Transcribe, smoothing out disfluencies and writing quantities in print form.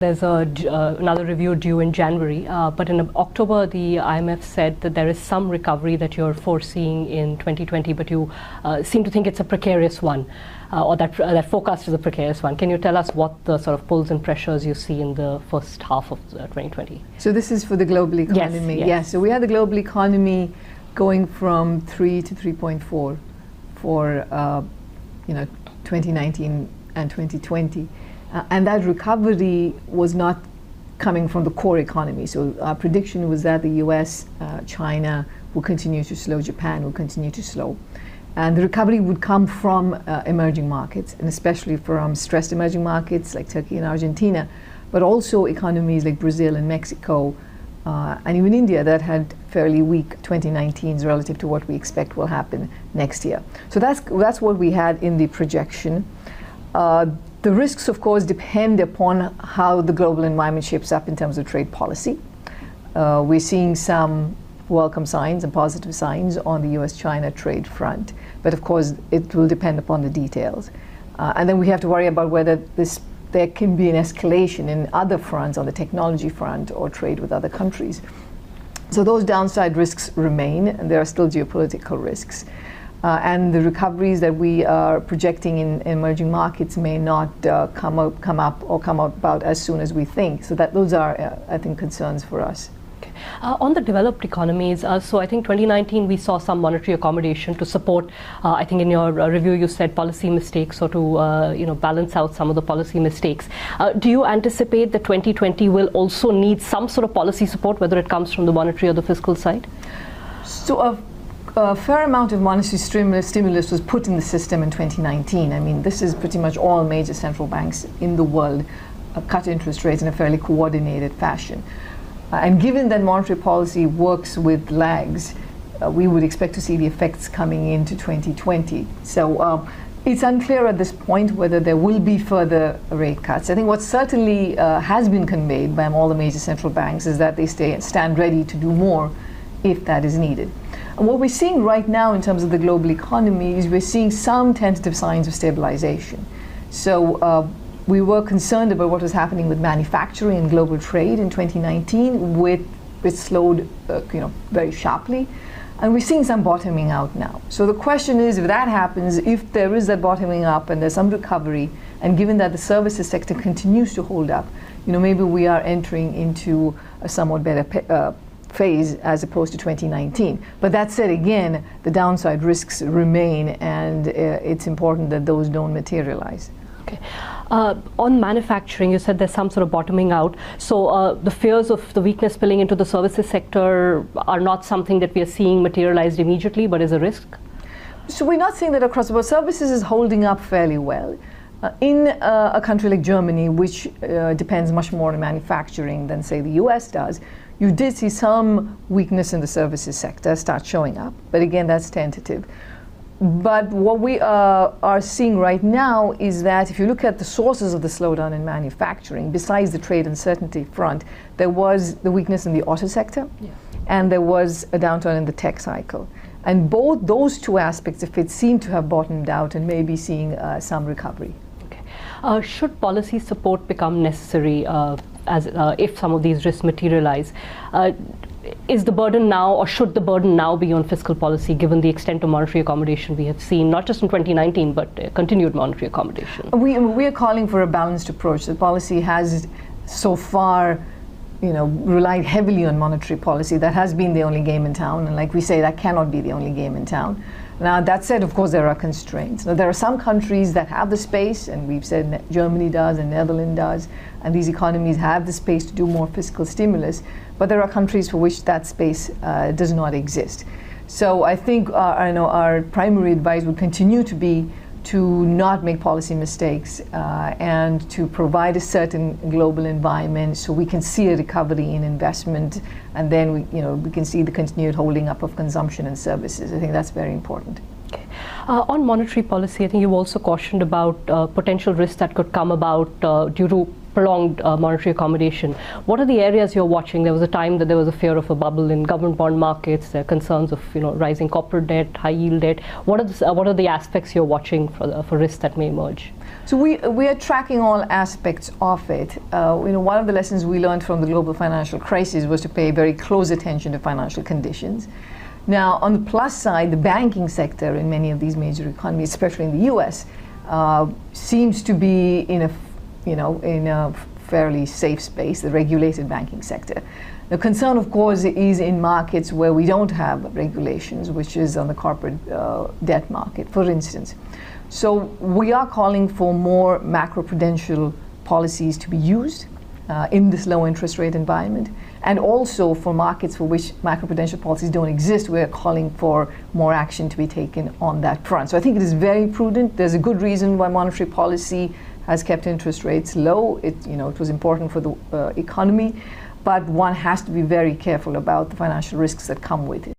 There's another review due in January, but in October, the IMF said that there is some recovery that you're foreseeing in 2020, but you seem to think it's a precarious one, or that forecast is a precarious one. Can you tell us what the sort of pulls and pressures you see in the first half of 2020? So this is for the global economy. Yes. So we had the global economy going from 3 to 3.4 for 2019 and 2020. And that recovery was not coming from the core economy. So our prediction was that the US, China will continue to slow, Japan will continue to slow. And the recovery would come from emerging markets, and especially from stressed emerging markets like Turkey and Argentina, but also economies like Brazil and Mexico, and even India that had fairly weak 2019s relative to what we expect will happen next year. So that's what we had in the projection. The risks, of course, depend upon how the global environment shapes up in terms of trade policy. We're seeing some welcome signs and positive signs on the US-China trade front, but of course it will depend upon the details. And then we have to worry about whether there can be an escalation in other fronts, on the technology front or trade with other countries. So those downside risks remain, and there are still geopolitical risks. And the recoveries that we are projecting in emerging markets may not come about as soon as we think. So those are, I think, concerns for us. Okay. On the developed economies, so I think 2019 we saw some monetary accommodation to support, I think in your review you said policy mistakes, or to balance out some of the policy mistakes. Do you anticipate that 2020 will also need some sort of policy support, whether it comes from the monetary or the fiscal side? So a fair amount of monetary stimulus was put in the system in 2019. I mean, this is pretty much all major central banks in the world cut interest rates in a fairly coordinated fashion. And given that monetary policy works with lags, we would expect to see the effects coming into 2020. So it's unclear at this point whether there will be further rate cuts. I think what certainly has been conveyed by all the major central banks is that they stand ready to do more if that is needed. And what we're seeing right now in terms of the global economy is we're seeing some tentative signs of stabilization. So we were concerned about what was happening with manufacturing and global trade in 2019, which slowed very sharply. And we're seeing some bottoming out now. So the question is, if that happens, if there is that bottoming up and there's some recovery, and given that the services sector continues to hold up, maybe we are entering into a somewhat better phase as opposed to 2019. But that said, again, the downside risks remain, and it's important that those don't materialize. Okay. On manufacturing, you said there's some sort of bottoming out. So the fears of the weakness spilling into the services sector are not something that we are seeing materialized immediately, but is a risk? So we're not seeing that across the board. Services is holding up fairly well. In a country like Germany, which depends much more on manufacturing than, say, the US does, you did see some weakness in the services sector start showing up, but again, that's tentative. But what we are seeing right now is that if you look at the sources of the slowdown in manufacturing, besides the trade uncertainty front, there was the weakness in the auto sector, and there was a downturn in the tech cycle. And both those two aspects of it seem to have bottomed out and may be seeing some recovery. Okay. Should policy support become necessary if some of these risks materialize? Is the burden now, or should the burden now be on fiscal policy, given the extent of monetary accommodation we have seen, not just in 2019, but continued monetary accommodation? We are calling for a balanced approach. The policy has so far relied heavily on monetary policy. That has been the only game in town, and like we say, that cannot be the only game in town. Now, that said, of course, there are constraints. Now, there are some countries that have the space, and we've said Germany does and Netherlands does, and these economies have the space to do more fiscal stimulus, but there are countries for which that space does not exist. So I think our primary advice would continue to be to not make policy mistakes and to provide a certain global environment so we can see a recovery in investment, and then we can see the continued holding up of consumption and services. I think that's very important. Okay. On monetary policy, I think you also cautioned about potential risks that could come about due to prolonged monetary accommodation. What are the areas you're watching? There was a time that there was a fear of a bubble in government bond markets. There are concerns of rising corporate debt, high yield debt. What are the aspects you're watching for risks that may emerge? So we are tracking all aspects of it. One of the lessons we learned from the global financial crisis was to pay very close attention to financial conditions. Now, on the plus side, the banking sector in many of these major economies, especially in the U.S., seems to be in a fairly safe space, the regulated banking sector. The concern, of course, is in markets where we don't have regulations, which is on the corporate debt market, for instance. So we are calling for more macroprudential policies to be used in this low interest rate environment. And also for markets for which macroprudential policies don't exist, we're calling for more action to be taken on that front. So I think it is very prudent. There's a good reason why monetary policy has kept interest rates low. It was important for the economy, but one has to be very careful about the financial risks that come with it.